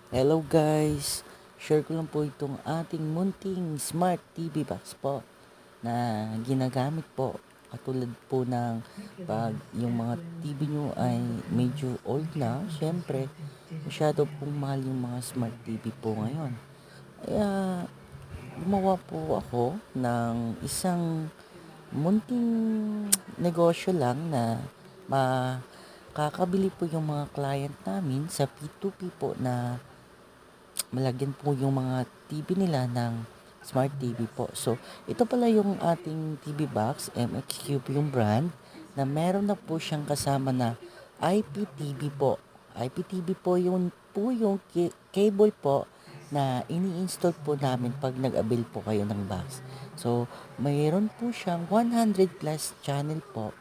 Hello guys! Share ko lang po itong ating munting smart TV box po na ginagamit po. Katulad po ng pag yung mga TV nyo ay medyo old na, syempre masyado pong mahal yung mga smart TV po ngayon. Kaya gumawa po ako ng isang munting negosyo lang na makakabili po yung mga client namin sa P2P po na malagyan po yung mga TV nila ng Smart TV po. So, ito pala yung ating TV box, MX Cube yung brand, na meron na po siyang kasama na IPTV po. IPTV po yung cable po na ini-install po namin pag nag-avail po kayo ng box. So, mayroon po siyang 100 plus channel po